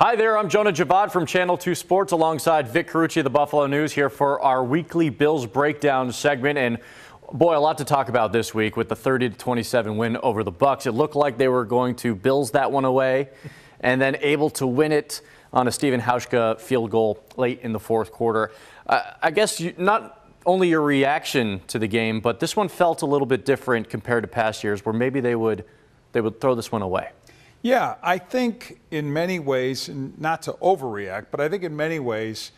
Hi there, I'm Jonah Javad from Channel 2 Sports alongside Vic Carucci of the Buffalo News here for our weekly Bills breakdown segment. And boy, a lot to talk about this week with the 30-27 win over the Bucs. It looked like they were going to Bills that one away and then able to win it on a Steven Hauschka field goal late in the fourth quarter. I guess not only your reaction to the game, but this one felt a little bit different compared to past years where maybe they would throw this one away. Yeah, I think in many ways, and not to overreact, but I think in many ways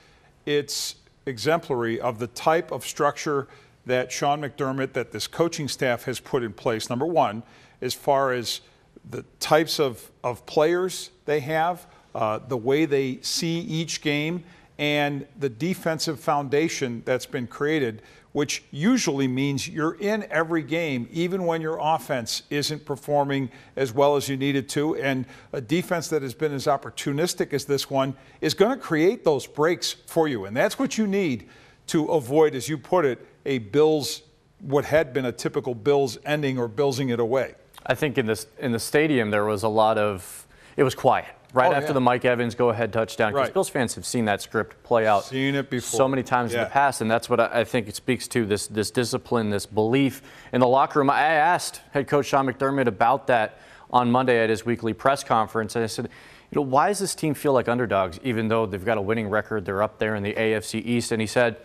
it's exemplary of the type of structure that Sean McDermott, that this coaching staff has put in place. Number one, as far as the types of players they have, the way they see each game, and the defensive foundation that's been created, which usually means you're in every game, even when your offense isn't performing as well as you needed to. And a defense that has been as opportunistic as this one is going to create those breaks for you. And that's what you need to avoid, as you put it, a Bills, what had been a typical Bills ending or Billsing it away. I think in the stadium there was a lot of, it was quiet. Right after the Mike Evans go-ahead touchdown, because Bills fans have seen that script play out so many times in the past, and that's what I think it speaks to, this discipline, this belief in the locker room. I asked head coach Sean McDermott about that on Monday at his weekly press conference, and I said, why does this team feel like underdogs, even though they've got a winning record, they're up there in the AFC East? And he said,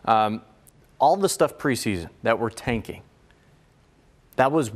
all the stuff preseason that we're tanking, that was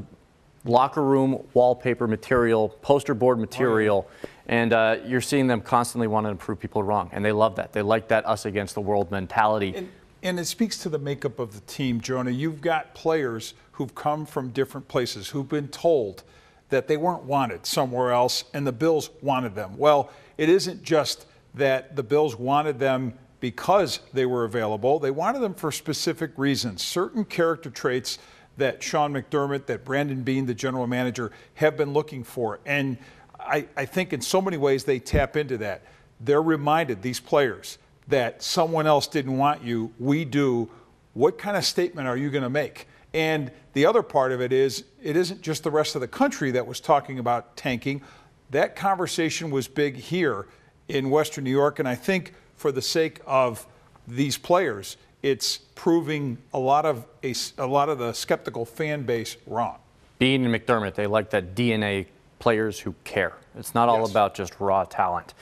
locker room wallpaper material, poster board material. And you're seeing them constantly wanting to prove people wrong, and they love that. They like that us against the world mentality. And it speaks to the makeup of the team, Jonah. You've got players who've come from different places, who've been told that they weren't wanted somewhere else, and the Bills wanted them. Well, it isn't just that the Bills wanted them because they were available. They wanted them for specific reasons, certain character traits that Sean McDermott, that Brandon Beane, the general manager, have been looking for. And I think in so many ways they tap into that. They're reminded, these players, that someone else didn't want you, we do. What kind of statement are you going to make? And the other part of it is, it isn't just the rest of the country that was talking about tanking. That conversation was big here in Western New York, and I think for the sake of these players, it's proving a lot of the skeptical fan base wrong. Beane and McDermott, they like that DNA players who care. It's not all about just raw talent.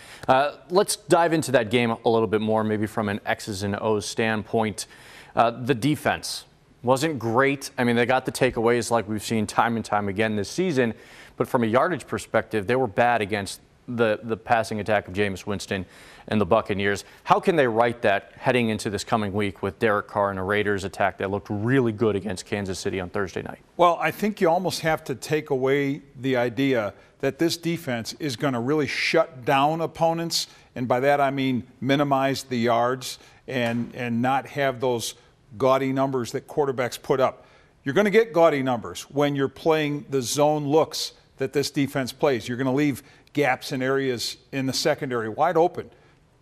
Let's dive into that game a little bit more, maybe from an X's and O's standpoint. The defense wasn't great. I mean, they got the takeaways like we've seen time and time again this season, but from a yardage perspective, they were bad against the passing attack of Jameis Winston and the Buccaneers. How can they right that heading into this coming week with Derek Carr and a Raiders attack that looked really good against Kansas City on Thursday night? Well, I think you almost have to take away the idea that this defense is going to really shut down opponents, and by that I mean minimize the yards and not have those gaudy numbers that quarterbacks put up. You're going to get gaudy numbers when you're playing the zone looks that this defense plays. You're going to leave gaps in areas in the secondary wide open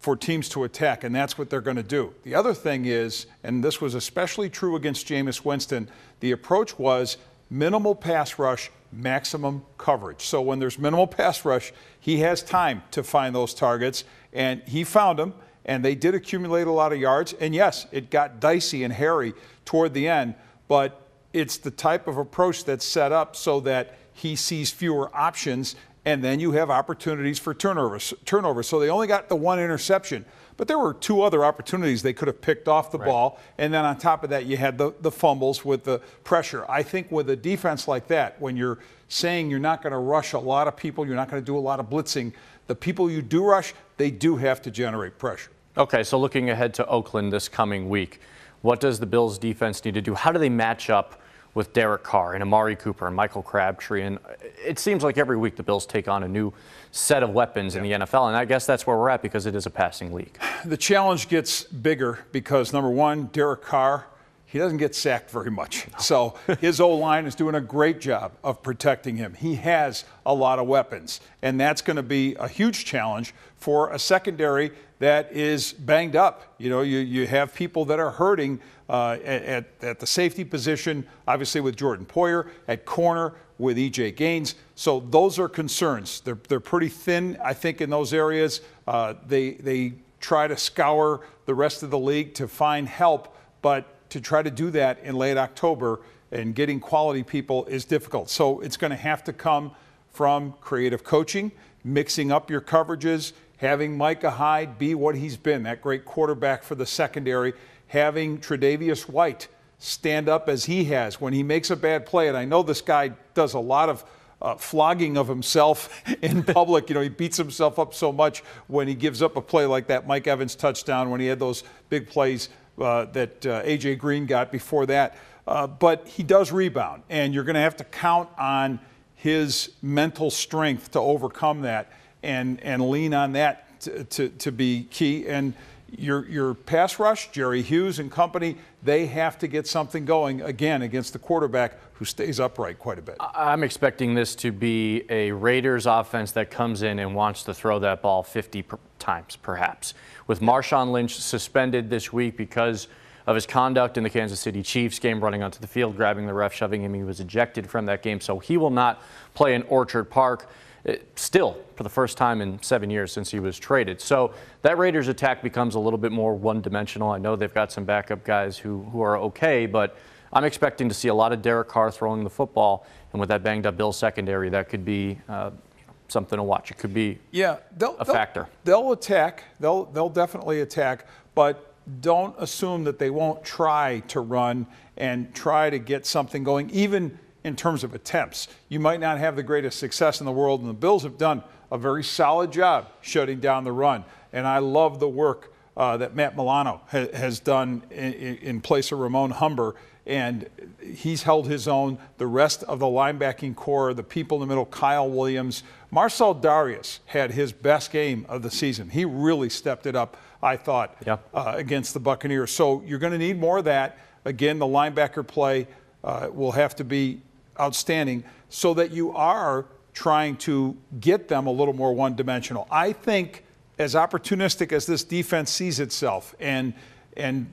for teams to attack, and that's what they're going to do. The other thing is, and this was especially true against Jameis Winston, the approach was minimal pass rush, maximum coverage. So when there's minimal pass rush, he has time to find those targets, and he found them, and they did accumulate a lot of yards. And yes, it got dicey and hairy toward the end, but it's the type of approach that's set up so that he sees fewer options, and then you have opportunities for turnovers. So they only got the one interception, but there were two other opportunities they could have picked off the ball, and then on top of that, you had the fumbles with the pressure. I think with a defense like that, when you're saying you're not going to rush a lot of people, you're not going to do a lot of blitzing, the people you do rush, they do have to generate pressure. Okay, so looking ahead to Oakland this coming week, what does the Bills defense need to do? How do they match up with Derek Carr and Amari Cooper and Michael Crabtree? And it seems like every week the Bills take on a new set of weapons in the NFL, and I guess that's where we're at because it is a passing league. The challenge gets bigger because, number one, Derek Carr, he doesn't get sacked very much. So his O-line is doing a great job of protecting him. He has a lot of weapons, and that's going to be a huge challenge for a secondary that is banged up. You know, you have people that are hurting at the safety position, obviously with Jordan Poyer, at corner with E.J. Gaines. So those are concerns. They're pretty thin, I think, in those areas. They try to scour the rest of the league to find help, but to try to do that in late October and getting quality people is difficult. So it's going to have to come from creative coaching, mixing up your coverages, having Micah Hyde be what he's been, that great quarterback for the secondary, having Tre'Davious White stand up as he has when he makes a bad play. And I know this guy does a lot of flogging of himself in public. He beats himself up so much when he gives up a play like that Mike Evans touchdown, when he had those big plays that A.J. Green got before that. But he does rebound, and you're going to have to count on his mental strength to overcome that and lean on that to be key. And your pass rush, Jerry Hughes and company, they have to get something going again against the quarterback who stays upright quite a bit. I'm expecting this to be a Raiders offense that comes in and wants to throw that ball 50 times, perhaps. With Marshawn Lynch suspended this week because of his conduct in the Kansas City Chiefs game, running onto the field, grabbing the ref, shoving him. He was ejected from that game, so he will not play in Orchard Park. Still, for the first time in 7 years since he was traded. So that Raiders attack becomes a little bit more one-dimensional. I know they've got some backup guys who are okay, but I'm expecting to see a lot of Derek Carr throwing the football, and with that banged-up Bills secondary, that could be something to watch. It could be a factor. They'll attack. They'll definitely attack, but don't assume that they won't try to run and try to get something going, even in terms of attempts. You might not have the greatest success in the world, and the Bills have done a very solid job shutting down the run. And I love the work that Matt Milano has done in place of Ramon Humber, and he's held his own. The rest of the linebacking core, the people in the middle, Kyle Williams. Marcel Darius had his best game of the season. He really stepped it up, I thought, against the Buccaneers. So you're going to need more of that. Again, the linebacker play will have to be outstanding so that you are trying to get them a little more one-dimensional. I think as opportunistic as this defense sees itself and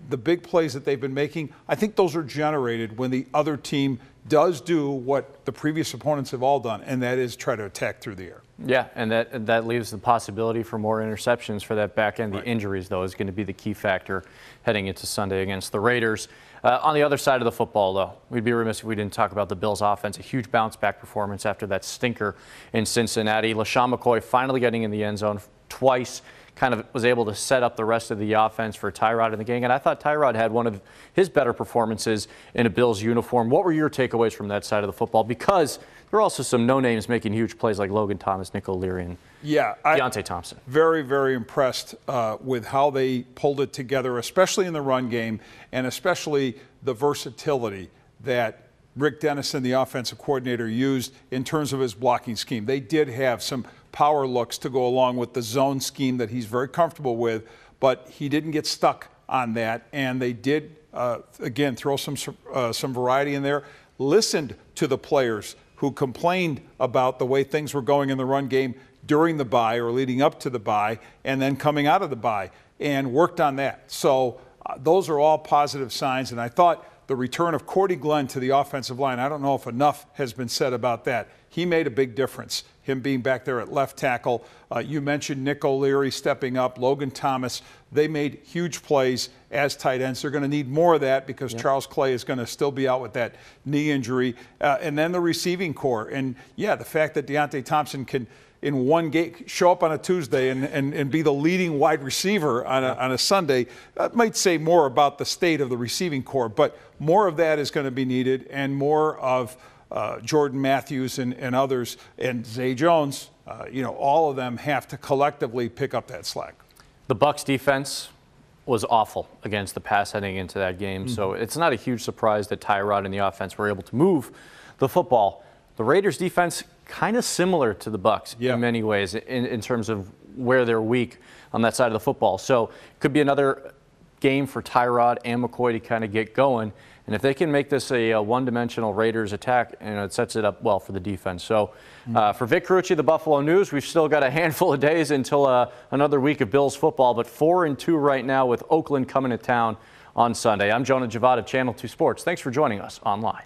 the big plays that they've been making, I think those are generated when the other team does do what the previous opponents have all done, and that is try to attack through the air. Yeah, and that leaves the possibility for more interceptions for that back end. The injuries, though, is going to be the key factor heading into Sunday against the Raiders. On the other side of the football, though, we'd be remiss if we didn't talk about the Bills' offense. A huge bounce-back performance after that stinker in Cincinnati. LaShawn McCoy finally getting in the end zone twice. Kind of was able to set up the rest of the offense for Tyrod in the game. And I thought Tyrod had one of his better performances in a Bills uniform. What were your takeaways from that side of the football? Because there are also some no-names making huge plays like Logan Thomas, Nick O'Leary, and Deontay Thompson. Very, very impressed with how they pulled it together, especially in the run game, and especially the versatility that Rick Dennison, the offensive coordinator, used in terms of his blocking scheme. They did have some power looks to go along with the zone scheme that he's very comfortable with, but he didn't get stuck on that, and they did, again, throw some variety in there. Listened to the players who complained about the way things were going in the run game during the bye or leading up to the bye and then coming out of the bye, and worked on that. So those are all positive signs, and I thought the return of Cordy Glenn to the offensive line, I don't know if enough has been said about that. He made a big difference, him being back there at left tackle. You mentioned Nick O'Leary stepping up, Logan Thomas. They made huge plays as tight ends. They're going to need more of that because Charles Clay is going to still be out with that knee injury. And then the receiving core. And, the fact that Deontay Thompson can, in one game, show up on a Tuesday and be the leading wide receiver on a Sunday, that might say more about the state of the receiving core. But more of that is going to be needed, and more of Jordan Matthews and others, and Zay Jones, all of them have to collectively pick up that slack. The Bucs defense was awful against the pass heading into that game, so it's not a huge surprise that Tyrod and the offense were able to move the football. The Raiders defense kind of similar to the Bucs in many ways in terms of where they're weak on that side of the football. So it could be another game for Tyrod and McCoy to kind of get going. And if they can make this a one-dimensional Raiders attack, it sets it up well for the defense. So for Vic Carucci, the Buffalo News, we've still got a handful of days until another week of Bills football, but 4-2 right now with Oakland coming to town on Sunday. I'm Jonah Javad of Channel 2 Sports. Thanks for joining us online.